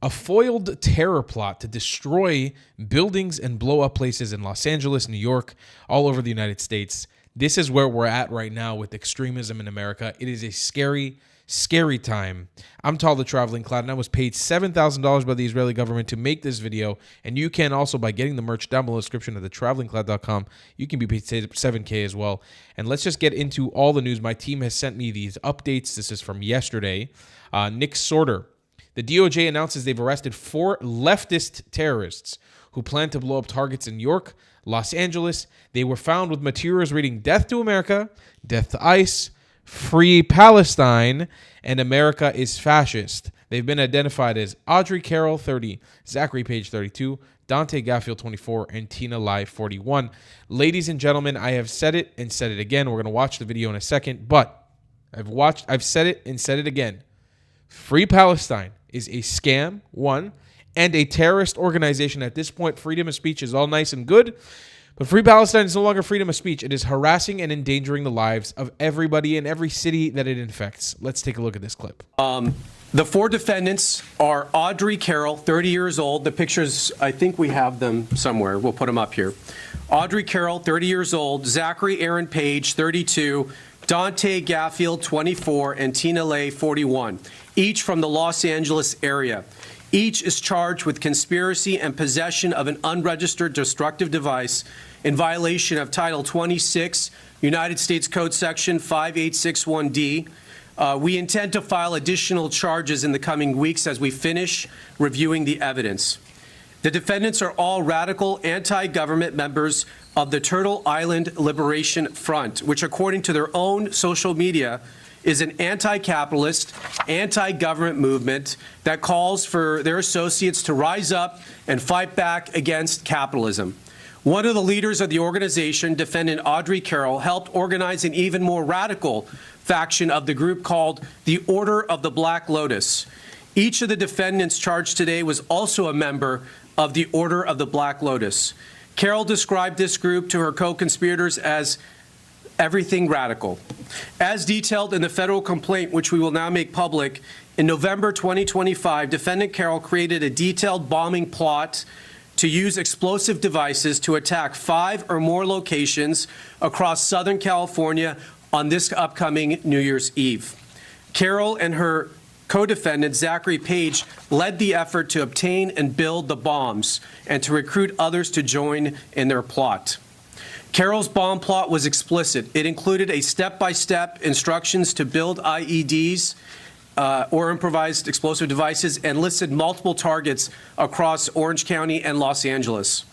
A foiled terror plot to destroy buildings and blow up places in Los Angeles, New York, all over the United States. This is where we're at right now with extremism in America. It is a scary, scary time. I'm Tal the Traveling Cloud, and I was paid $7,000 by the Israeli government to make this video. And you can also, by getting the merch down below the description at thetravelingcloud.com, you can be paid $7K as well. And let's just get into all the news. My team has sent me these updates. This is from yesterday. Nick Sorter. The DOJ announces they've arrested 4 leftist terrorists who plan to blow up targets in New York, Los Angeles. They were found with materials reading "Death to America," "Death to ICE," "Free Palestine," and "America is Fascist." They've been identified as Audrey Carroll, 30, Zachary Page, 32, Dante Gaffield, 24, and Tina Lai, 41. Ladies and gentlemen, I have said it and said it again. We're going to watch the video in a second, but I've said it and said it again. Free Palestine is a scam, one, and a terrorist organization. At this point, freedom of speech is all nice and good, but Free Palestine is no longer freedom of speech. It is harassing and endangering the lives of everybody in every city that it infects. Let's take a look at this clip. The 4 defendants are Audrey Carroll, 30 years old. The pictures, I think we have them somewhere. We'll put them up here. Audrey Carroll, 30 years old. Zachary Aaron Page, 32. Dante Gaffield, 24, and Tina Lai, 41, each from the Los Angeles area. Each is charged with conspiracy and possession of an unregistered destructive device in violation of Title 26, United States Code Section 5861D. We intend to file additional charges in the coming weeks as we finish reviewing the evidence. The defendants are all radical anti-government members of the Turtle Island Liberation Front, which, according to their own social media, is an anti-capitalist, anti-government movement that calls for their associates to rise up and fight back against capitalism. One of the leaders of the organization, defendant Audrey Carroll, helped organize an even more radical faction of the group called the Order of the Black Lotus. Each of the defendants charged today was also a member of the Order of the Black Lotus. Carroll described this group to her co-conspirators as everything radical. As detailed in the federal complaint, which we will now make public, in November 2025, defendant Carroll created a detailed bombing plot to use explosive devices to attack 5 or more locations across Southern California on this upcoming New Year's Eve. Carroll and her co-defendant, Zachary Page, led the effort to obtain and build the bombs and to recruit others to join in their plot. Carroll's bomb plot was explicit. It included a step-by-step instructions to build IEDs or improvised explosive devices and listed multiple targets across Orange County and Los Angeles.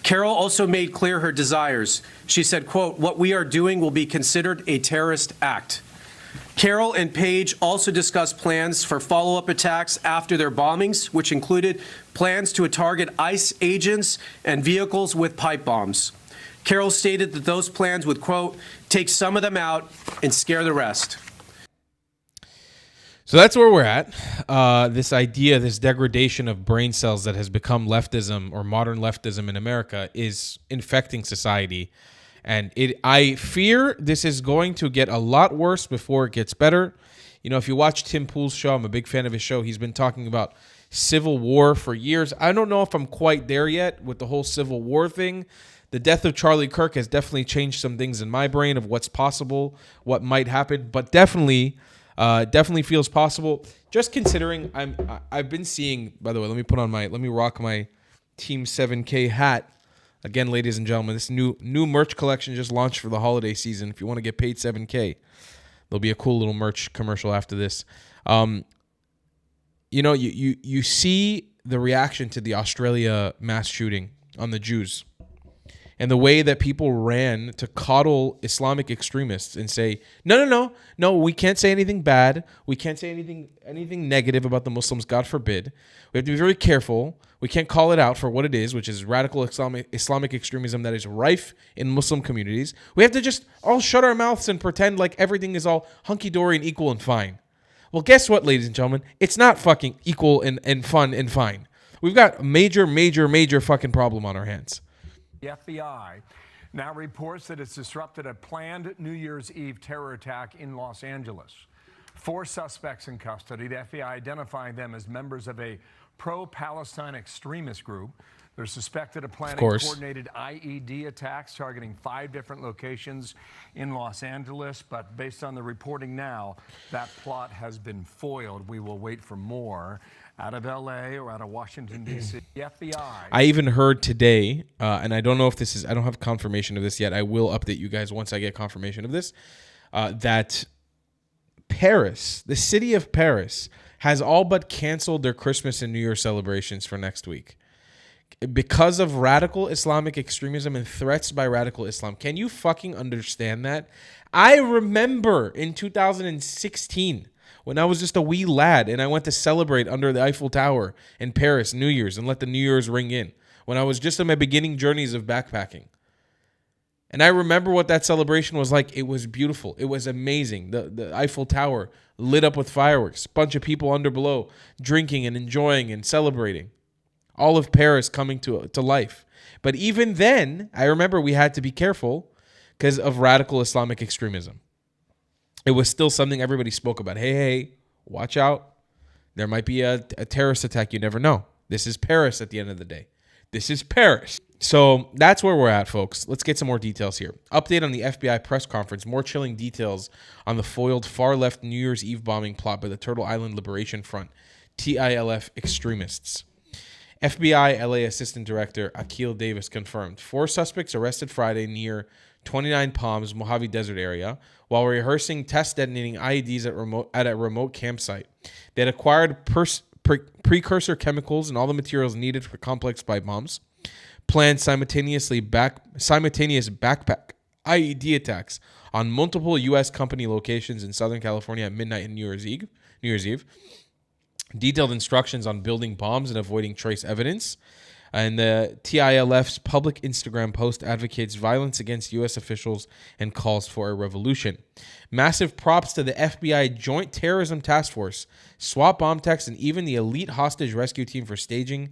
Carroll also made clear her desires. She said, quote, "What we are doing will be considered a terrorist act." Carroll and Page also discussed plans for follow-up attacks after their bombings, which included plans to target ICE agents and vehicles with pipe bombs. Carroll stated that those plans would, quote, "take some of them out and scare the rest." So that's where we're at. This idea, this degradation of brain cells that has become leftism or modern leftism in America is infecting society. And I fear this is going to get a lot worse before it gets better. You know, if you watch Tim Pool's show, I'm a big fan of his show. He's been talking about civil war for years. I don't know if I'm quite there yet with the whole civil war thing. The death of Charlie Kirk has definitely changed some things in my brain of what's possible, what might happen, but definitely feels possible. Just considering I've been seeing, by the way, let me rock my Team 7K hat. Again, ladies and gentlemen, this new merch collection just launched for the holiday season. If you want to get paid $7K, there'll be a cool little merch commercial after this. You know, you see the reaction to the Australia mass shooting on the Jews and the way that people ran to coddle Islamic extremists and say, no, we can't say anything bad. We can't say anything negative about the Muslims, God forbid. We have to be very careful. We can't call it out for what it is, which is radical Islamic extremism that is rife in Muslim communities. We have to just all shut our mouths and pretend like everything is all hunky-dory and equal and fine. Well, guess what, ladies and gentlemen? It's not fucking equal and fun and fine. We've got a major fucking problem on our hands. The FBI now reports that it's disrupted a planned New Year's Eve terror attack in Los Angeles. 4 suspects in custody, the FBI identifying them as members of a pro-Palestine extremist group. They're suspected of planning coordinated IED attacks targeting 5 different locations in Los Angeles. But based on the reporting now, that plot has been foiled. We will wait for more out of L.A. or out of Washington, D.C. The FBI. I even heard today, and I don't know if this is, I don't have confirmation of this yet. I will update you guys once I get confirmation of this, that Paris, the city of Paris, has all but canceled their Christmas and New Year celebrations for next week because of radical Islamic extremism and threats by radical Islam. Can you fucking understand that? I remember in 2016 when I was just a wee lad and I went to celebrate under the Eiffel Tower in Paris New Year's and let the New Year's ring in when I was just in my beginning journeys of backpacking. And I remember what that celebration was like. It was beautiful. It was amazing. The Eiffel Tower lit up with fireworks. Bunch of people under below drinking and enjoying and celebrating. All of Paris coming to life. But even then, I remember we had to be careful because of radical Islamic extremism. It was still something everybody spoke about. Hey, watch out. There might be a terrorist attack. You never know. This is Paris at the end of the day. This is Paris. So that's where we're at, folks. Let's get some more details here. Update on the FBI press conference. More chilling details on the foiled far-left New Year's Eve bombing plot by the Turtle Island Liberation Front, TILF extremists. FBI LA Assistant Director Akil Davis confirmed 4 suspects arrested Friday near 29 Palms, Mojave Desert area, while rehearsing test detonating IEDs at a remote campsite. They had acquired precursor chemicals and all the materials needed for complex pipe bombs, planned simultaneous backpack IED attacks on multiple U.S. company locations in Southern California at midnight and New Year's Eve, detailed instructions on building bombs and avoiding trace evidence. And the TILF's public Instagram post advocates violence against U.S. officials and calls for a revolution. Massive props to the FBI Joint Terrorism Task Force, SWAT bomb techs, and even the elite hostage rescue team for staging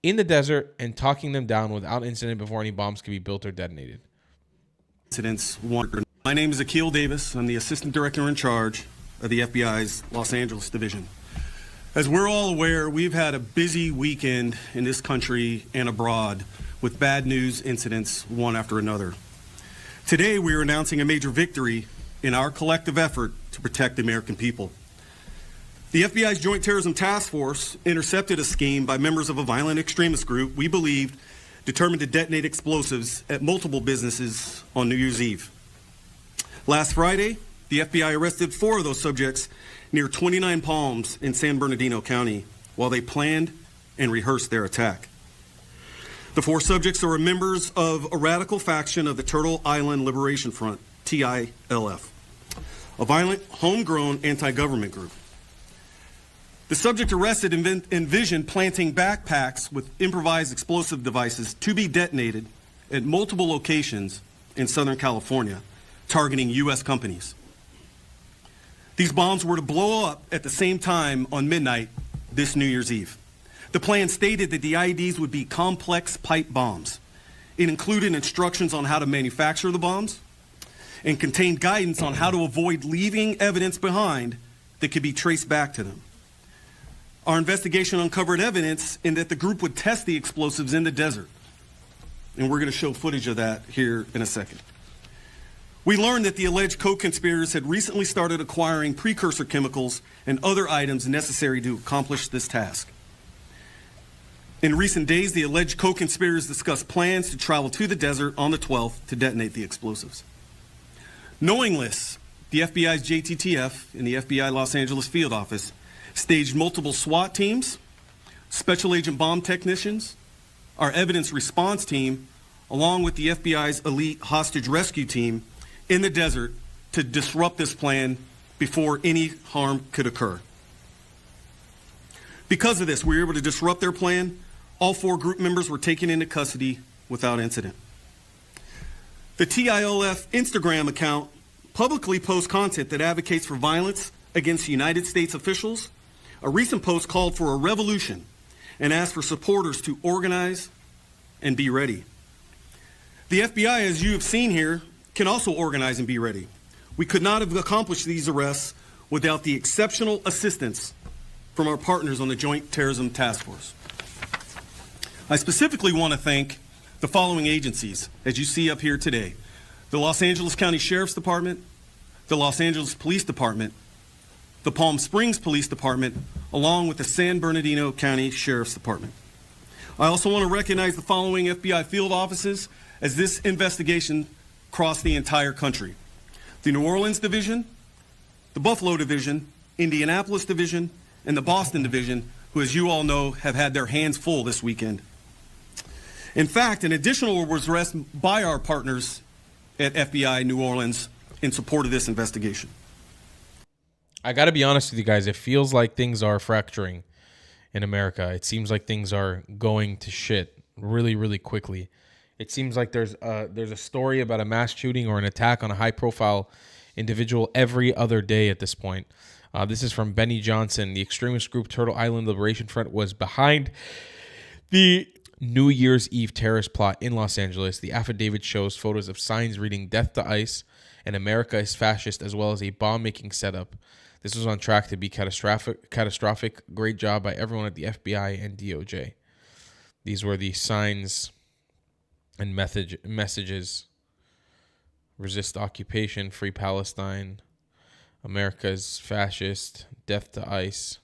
in the desert and talking them down without incident before any bombs could be built or detonated. My name is Akil Davis. I'm the Assistant Director in charge of the FBI's Los Angeles Division. As we're all aware, we've had a busy weekend in this country and abroad with bad news incidents one after another. Today, we are announcing a major victory in our collective effort to protect the American people. The FBI's Joint Terrorism Task Force intercepted a scheme by members of a violent extremist group we believed determined to detonate explosives at multiple businesses on New Year's Eve. Last Friday, the FBI arrested 4 of those subjects near 29 Palms in San Bernardino County while they planned and rehearsed their attack. The 4 subjects are members of a radical faction of the Turtle Island Liberation Front, TILF, a violent, homegrown anti-government group. The subject arrested envisioned planting backpacks with improvised explosive devices to be detonated at multiple locations in Southern California, targeting U.S. companies. These bombs were to blow up at the same time on midnight this New Year's Eve. The plan stated that the IEDs would be complex pipe bombs. It included instructions on how to manufacture the bombs and contained guidance on how to avoid leaving evidence behind that could be traced back to them. Our investigation uncovered evidence in that the group would test the explosives in the desert. And we're going to show footage of that here in a second. We learned that the alleged co-conspirators had recently started acquiring precursor chemicals and other items necessary to accomplish this task. In recent days, the alleged co-conspirators discussed plans to travel to the desert on the 12th to detonate the explosives. Knowing this, the FBI's JTTF and the FBI Los Angeles field office staged multiple SWAT teams, special agent bomb technicians, our evidence response team, along with the FBI's elite hostage rescue team in the desert to disrupt this plan before any harm could occur. Because of this, we were able to disrupt their plan. All 4 group members were taken into custody without incident. The TILF Instagram account publicly posts content that advocates for violence against United States officials. A recent post called for a revolution and asked for supporters to organize and be ready. The FBI, as you have seen here, can also organize and be ready. We could not have accomplished these arrests without the exceptional assistance from our partners on the Joint Terrorism Task Force. I specifically want to thank the following agencies, as you see up here today: the Los Angeles County Sheriff's Department, the Los Angeles Police Department, the Palm Springs Police Department, along with the San Bernardino County Sheriff's Department. I also want to recognize the following FBI field offices as this investigation crossed the entire country: the New Orleans Division, the Buffalo Division, Indianapolis Division, and the Boston Division, who, as you all know, have had their hands full this weekend. In fact, an additional was arrest by our partners at FBI New Orleans in support of this investigation. I got to be honest with you guys. It feels like things are fracturing in America. It seems like things are going to shit really, really quickly. It seems like there's a story about a mass shooting or an attack on a high-profile individual every other day at this point. This is from Benny Johnson. The extremist group Turtle Island Liberation Front was behind the New Year's Eve terrorist plot in Los Angeles. The affidavit shows photos of signs reading "Death to ICE" and "America is fascist," as well as a bomb-making setup. This was on track to be catastrophic. Great job by everyone at the FBI and DOJ. These were the signs and messages: resist occupation, free Palestine, America is fascist, death to ICE.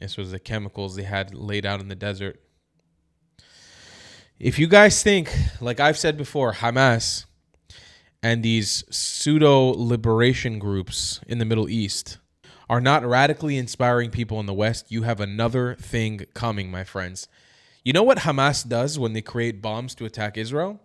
This was the chemicals they had laid out in the desert. If you guys think, like I've said before, Hamas and these pseudo-liberation groups in the Middle East are not radically inspiring people in the West, you have another thing coming, my friends. You know what Hamas does when they create bombs to attack Israel?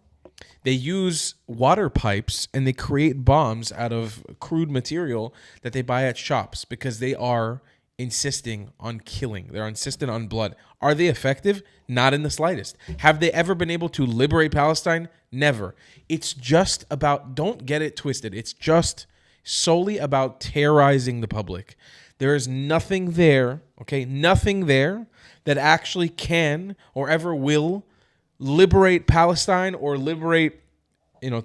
They use water pipes and they create bombs out of crude material that they buy at shops because they are insisting on killing. They're insistent on blood. Are they effective? Not in the slightest. Have they ever been able to liberate Palestine? Never. It's just about, don't get it twisted, it's just solely about terrorizing the public. There is nothing there, okay, nothing there that actually can or ever will liberate Palestine or liberate,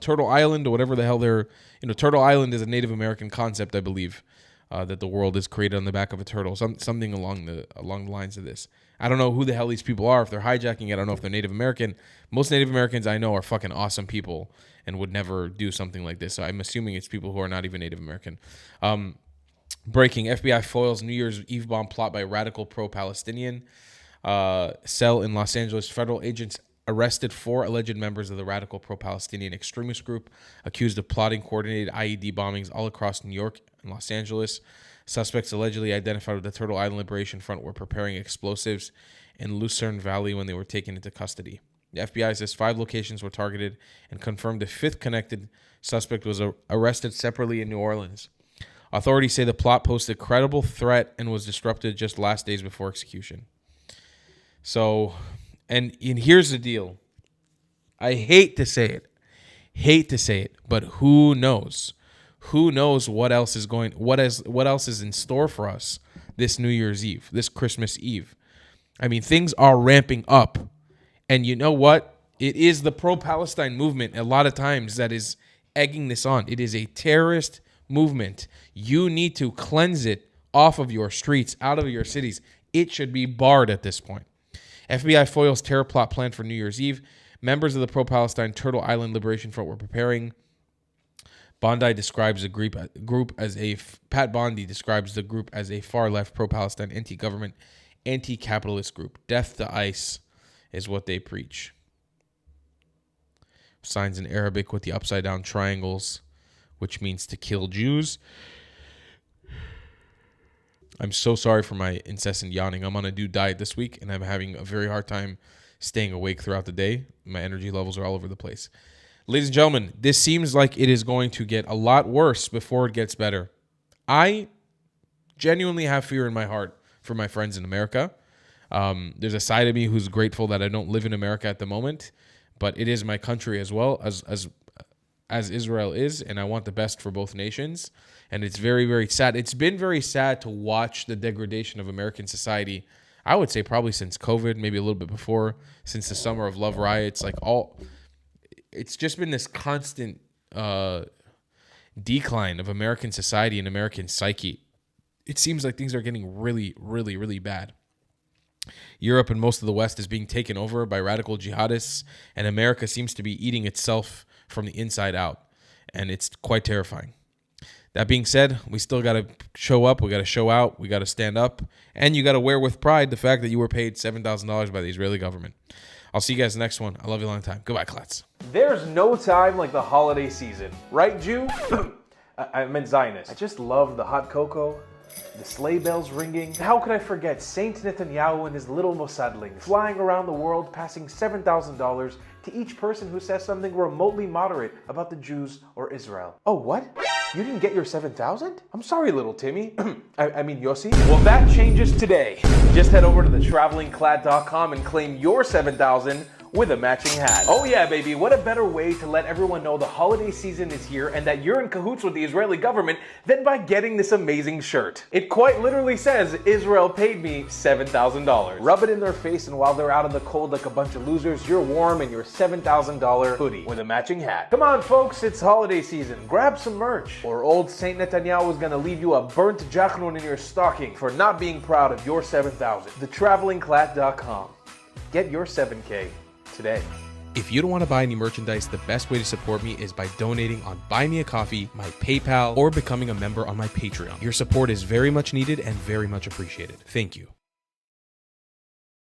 Turtle Island or whatever the hell they're, Turtle Island is a Native American concept, I believe, that the world is created on the back of a turtle, something along the lines of this. I don't know who the hell these people are. If they're hijacking it, I don't know if they're Native American. Most Native Americans I know are fucking awesome people and would never do something like this. So I'm assuming it's people who are not even Native American. Breaking: FBI foils New Year's Eve bomb plot by radical pro-Palestinian cell in Los Angeles. Federal agents arrested 4 alleged members of the radical pro-Palestinian extremist group accused of plotting coordinated IED bombings all across New York and Los Angeles. Suspects allegedly identified with the Turtle Island Liberation Front were preparing explosives in Lucerne Valley when they were taken into custody. The FBI says 5 locations were targeted and confirmed a 5th connected suspect was arrested separately in New Orleans. Authorities say the plot posed a credible threat and was disrupted just last days before execution. So, and here's the deal. I hate to say it, but who knows? Who knows what else is what else is in store for us this New Year's Eve, this Christmas Eve? I mean, things are ramping up. And you know what? It is the pro-Palestine movement a lot of times that is egging this on. It is a terrorist movement. You need to cleanse it off of your streets, out of your cities. It should be barred at this point. FBI foils terror plot planned for New Year's Eve. Members of the pro-Palestine Turtle Island Liberation Front were preparing. Bondi describes the group as Pat Bondi describes the group as a far-left pro-Palestine, anti-government, anti-capitalist group. Death to ICE is what they preach. Signs in Arabic with the upside-down triangles, which means to kill Jews. I'm so sorry for my incessant yawning. I'm on a new diet this week, and I'm having a very hard time staying awake throughout the day. My energy levels are all over the place. Ladies and gentlemen, this seems like it is going to get a lot worse before it gets better. I genuinely have fear in my heart for my friends in America. There's a side of me who's grateful that I don't live in America at the moment, but it is my country as well as Israel is, and I want the best for both nations. And it's very, very sad. It's been very sad to watch the degradation of American society. I would say probably since COVID, maybe a little bit before, since the summer of love riots, it's just been this constant decline of American society and American psyche, it seems like things are getting really, really, really bad. Europe and most of the West is being taken over by radical jihadists, and America seems to be eating itself from the inside out, and it's quite terrifying. That being said, we still got to show up, we got to show out, we got to stand up, and you got to wear with pride the fact that you were paid $7,000 by the Israeli government. I'll see you guys next one. I love you a long time. Goodbye, Klutz. There's no time like the holiday season, right, Jew? I meant Zionist. I just love the hot cocoa, the sleigh bells ringing. How could I forget Saint Netanyahu and his little Mossadlings flying around the world passing $7,000 to each person who says something remotely moderate about the Jews or Israel. Oh, what? You didn't get your 7,000? I'm sorry, little Timmy. I mean Yossi. Well, that changes today. Just head over to thetravelingclad.com and claim your 7,000 with a matching hat. Oh yeah, baby, what a better way to let everyone know the holiday season is here and that you're in cahoots with the Israeli government than by getting this amazing shirt. It quite literally says, Israel paid me $7,000. Rub it in their face, and while they're out in the cold like a bunch of losers, you're warm in your $7,000 hoodie with a matching hat. Come on, folks, it's holiday season. Grab some merch. Or old Saint Netanyahu is gonna leave you a burnt jachnun in your stocking for not being proud of your 7,000. Thetravelingclad.com. Get your 7K today. If you don't want to buy any merchandise, the best way to support me is by donating on Buy Me a Coffee, my PayPal, or becoming a member on my Patreon. Your support is very much needed and very much appreciated. Thank you.